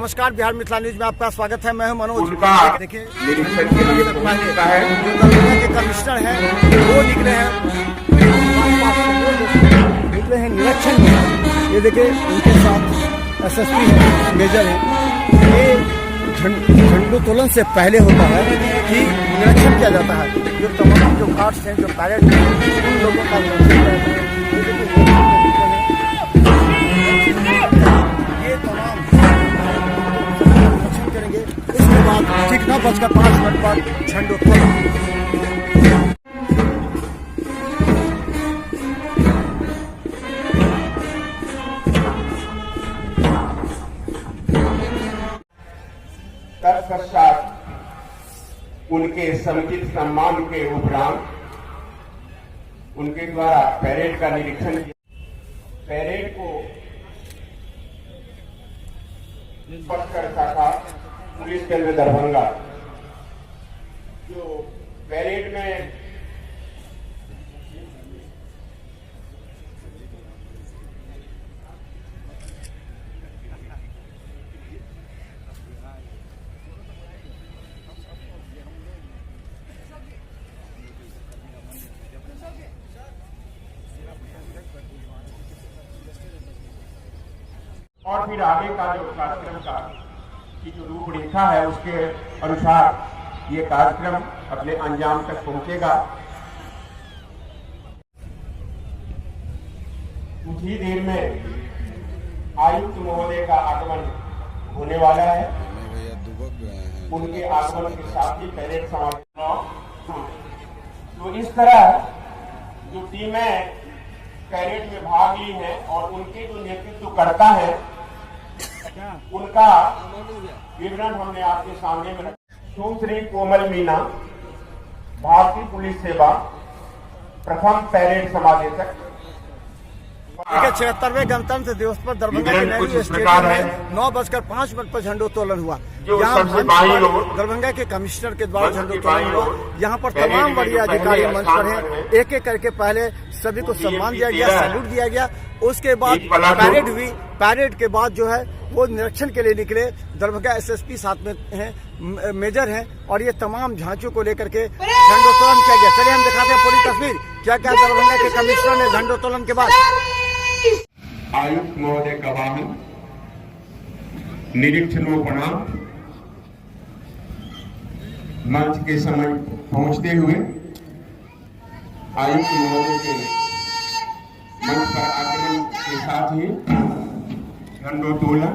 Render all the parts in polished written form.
नमस्कार, बिहार मिथिला न्यूज में आपका स्वागत है। मैं हूं मनोज। देखिए, निरीक्षण के लिए जो दरभंगा के कमिश्नर हैं वो निकले हैं निरीक्षण में। ये देखिए, उनके साथ एसएसपी है, मेजर है। ये झंडोत्तोलन से पहले होता है कि निरीक्षण किया जाता है। जो तमाम जो गार्ड्स हैं, जो पैरेड हैं, उन लोगों का निरीक्षण करेंगे। उसके बाद ठीक 9:05 पर झंडोत्तोलन। तत्पश्चात उनके समुचित सम्मान के उपरांत उनके द्वारा परेड का निरीक्षण किया। परेड को पकड़ शाखा पुलिस केंद्र दरभंगा जो परेड में और फिर आगे का जो कार्यक्रम का की जो रूपरेखा है उसके अनुसार ये कार्यक्रम अपने अंजाम तक पहुंचेगा। कुछ ही देर में आयुक्त महोदय का आगमन होने वाला है। उनके आगमन के साथ ही परेड समाप्त। तो इस तरह जो टीमें परेड में भाग ली हैं और उनके जो नेतृत्व करता है उनका विवरण हमने आपके सामने में रखा। सुश्री कोमल मीना, भारतीय पुलिस सेवा प्रथम परेड समादेशक। 76वें गणतंत्र दिवस पर दरभंगा के नेहरू स्टेडियम में 9:05 पर झंडोत्तोलन हुआ। यहाँ दरभंगा के कमिश्नर के द्वारा झंडोत्तोलन हुआ। यहाँ पर तमाम बड़े अधिकारी मंच पर हैं। एक एक करके पहले सभी को सम्मान दिया गया, सैल्यूट दिया गया। उसके बाद परेड हुई। परेड के बाद जो है वो निरीक्षण के लिए निकले। दरभंगा एसएसपी साथ में हैं, मेजर हैं, और ये तमाम झांकियों को लेकर के झंडोत्तोलन किया गया। चलिए हम दिखाते हैं पूरी तस्वीर, क्या क्या दरभंगा के कमिश्नर ने झंडोत्तोलन के बाद। आयुक्त महोदय का वाहन निरीक्षणोपरांत मंच के समय पहुंचते हुए आयुक्त महोदय के मंच पर आगमन के साथ ही झंडोत्तोलन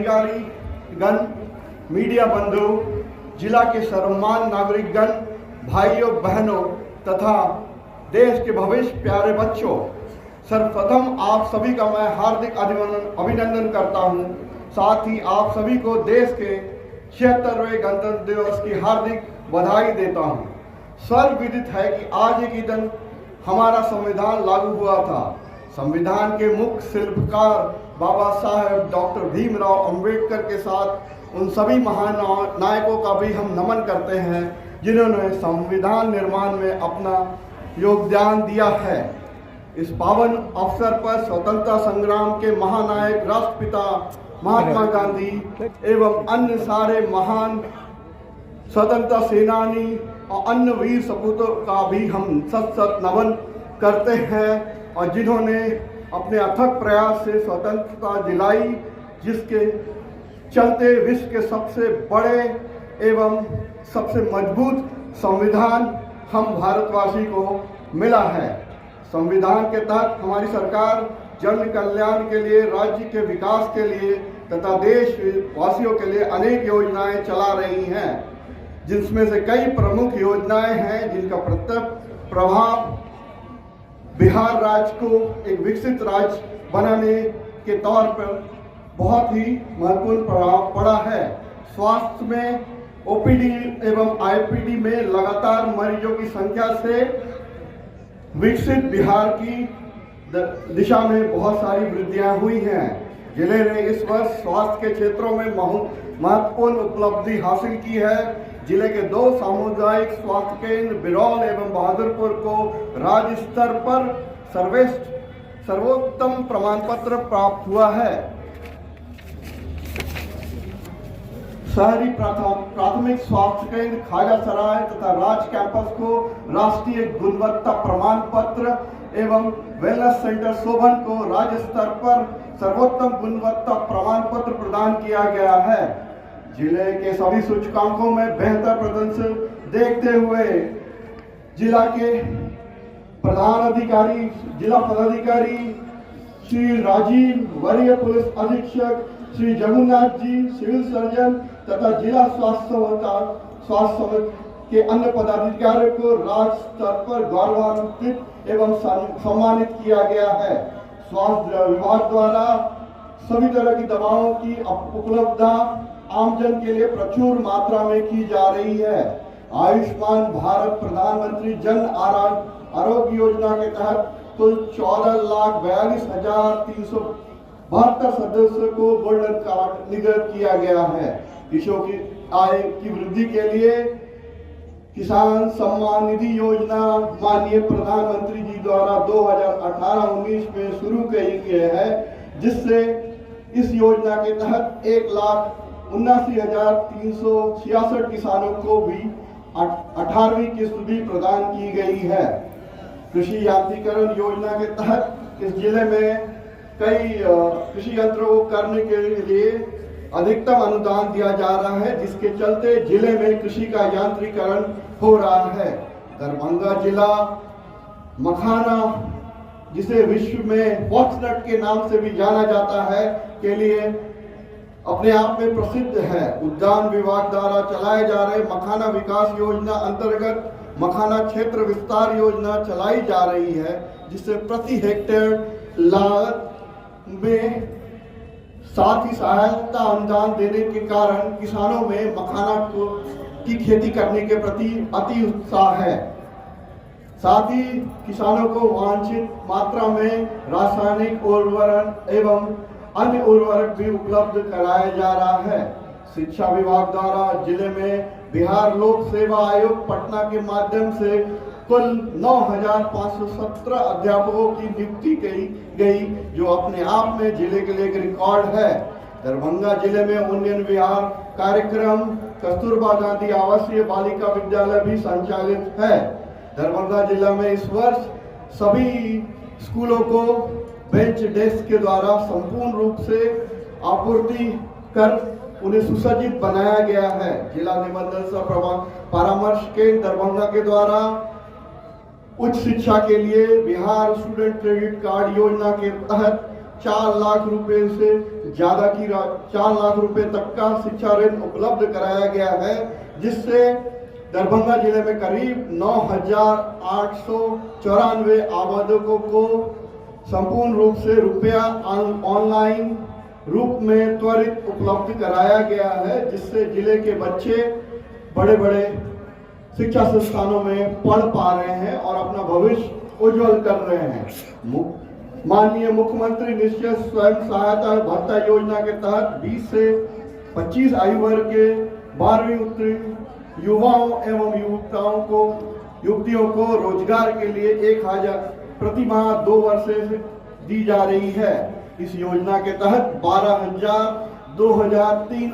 अधिकारी गण, मीडिया बंधु, जिला के सर्वमान नागरिकगण, भाइयों बहनों तथा देश के भविष्य प्यारे बच्चों, सर्वप्रथम आप सभी का मैं हार्दिक अभिनंदन करता हूं। साथ ही आप सभी को देश के 76वें गणतंत्र दिवस की हार्दिक बधाई देता हूं। सर्वविदित है कि आज ही के दिन हमारा संविधान लागू हुआ था। संविधान के मुख्य शिल्पकार बाबा साहेब डॉक्टर भीमराव अंबेडकर के साथ उन सभी महान नायकों का भी हम नमन करते हैं जिन्होंने संविधान निर्माण में अपना योगदान दिया है। इस पावन अवसर पर स्वतंत्रता संग्राम के महानायक राष्ट्रपिता महात्मा गांधी एवं अन्य सारे महान स्वतंत्रता सेनानी और अन्य वीर सपूतों का भी हम सत नमन करते हैं और जिन्होंने अपने अथक प्रयास से स्वतंत्रता दिलाई, जिसके चलते विश्व के सबसे बड़े एवं सबसे मजबूत संविधान हम भारतवासी को मिला है। संविधान के तहत हमारी सरकार जन कल्याण के लिए, राज्य के विकास के लिए तथा देश वासियों के लिए अनेक योजनाएं चला रही हैं, जिसमें से कई प्रमुख योजनाएं हैं जिनका प्रत्यक्ष प्रभाव बिहार राज्य को एक विकसित राज्य बनाने के तौर पर बहुत ही महत्वपूर्ण प्रभाव पड़ा है। स्वास्थ्य में ओपीडी एवं आईपीडी में लगातार मरीजों की संख्या से विकसित बिहार की दिशा में बहुत सारी वृद्धियां हुई हैं। जिले ने इस वर्ष स्वास्थ्य के क्षेत्रों में महत्वपूर्ण उपलब्धि हासिल की है। जिले के 2 सामुदायिक स्वास्थ्य केंद्र बिरौल एवं बहादुरपुर को राज्य स्तर पर सर्वोत्तम प्रमाण पत्र प्राप्त हुआ है। शहरी प्राथमिक स्वास्थ्य केंद्र खाजासराय तथा राज कैंपस को राष्ट्रीय गुणवत्ता प्रमाण पत्र एवं वेलनेस सेंटर सोबन को राज्य स्तर पर सर्वोत्तम गुणवत्ता प्रमाण पत्र प्रदान किया गया है। जिले के सभी सूचकांकों में बेहतर प्रदर्शन देखते हुए जिला के जिला पदाधिकारी श्री राजीव, वरीय पुलिस अधीक्षक श्री जमुनाथ जी, सिविल सर्जन तथा जिला स्वास्थ्य के अन्य पदाधिकारियों को राज्य स्तर पर गौरवान्वित एवं सम्मानित किया गया है। स्वास्थ्य विभाग द्वारा सभी तरह की दवाओं की उपलब्धता आमजन के लिए प्रचुर मात्रा में की जा रही है। आयुष्मान भारत प्रधानमंत्री जन आरोग्य योजना के तहत कुल 14,42,372 सदस्यों को गोल्डन कार्ड निगत किया गया है। किसानों की आय की वृद्धि के लिए किसान सम्मान निधि योजना माननीय प्रधानमंत्री जी द्वारा 2018-19 में शुरू की गई है, जिससे इस योजना के तहत 1,79,366 किसानों को भी 18वीं किस्त भी प्रदान की गई है। कृषि यांत्रिकरण योजना के तहत इस जिले में कई कृषि यंत्रों को करने के लिए अधिकतम अनुदान दिया जा रहा है, जिसके चलते जिले में कृषि का यांत्रिकरण हो रहा है। दरभंगा जिला मखाना, जिसे विश्व में फॉक्सनट के नाम से भी जाना जाता है, के लिए अपने आप में प्रसिद्ध है। उद्यान विभाग द्वारा चलाए जा रहे मखाना विकास योजना अंतर्गत मखाना क्षेत्र विस्तार योजना चलाई जा रही है, जिससे प्रति हेक्टेयर लागत में साथ ही सहायता अनुदान देने के कारण किसानों में मखाना की खेती करने के प्रति अति उत्साह है। साथ ही किसानों को वांछित मात्रा में रासायनिक उर्वरक एवं अन्य उर्वरक भी उपलब्ध कराया जा रहा है। शिक्षा विभाग द्वारा जिले में बिहार लोक सेवा आयोग पटना के माध्यम से कुल 9,517 अध्यापकों की नियुक्ति की गई, जो अपने आप में जिले के लिए एक रिकॉर्ड है। दरभंगा जिले में उन्नयन विहार कार्यक्रम कस्तूरबा गांधी आवासीय बालिका विद्यालय भी संचालित है। दरभंगा जिला में इस वर्ष सभी स्कूलों को बेंच डेस्क के द्वारा संपूर्ण रूप से आपूर्ति कर उन्हें सुसज्जित बनाया गया है। जिला निबंधन सह परामर्श केंद्र दरभंगा के द्वारा उच्च शिक्षा के लिए बिहार स्टूडेंट क्रेडिट कार्ड योजना के तहत 4 लाख रुपए से ज्यादा की 4 लाख रुपए तक का शिक्षा ऋण उपलब्ध कराया गया है, जिससे दरभंगा जिले में करीब 9,894 आवेदकों को संपूर्ण रूप से रुपया ऑनलाइन रूप में त्वरित उपलब्ध कराया गया है, जिससे जिले के बच्चे बड़े बड़े शिक्षा संस्थानों में पढ़ पा रहे हैं और अपना भविष्य उज्जवल कर रहे हैं। माननीय मुख्यमंत्री निश्चित स्वयं सहायता भत्ता योजना के तहत 20 से 25 आयु वर्ग के 12वीं उत्तीर्ण युवाओं एवं युवतियों को रोजगार के लिए 1,000 प्रति माह 2 वर्ष से दी जा रही है। इस योजना के तहत 12,000, 2,003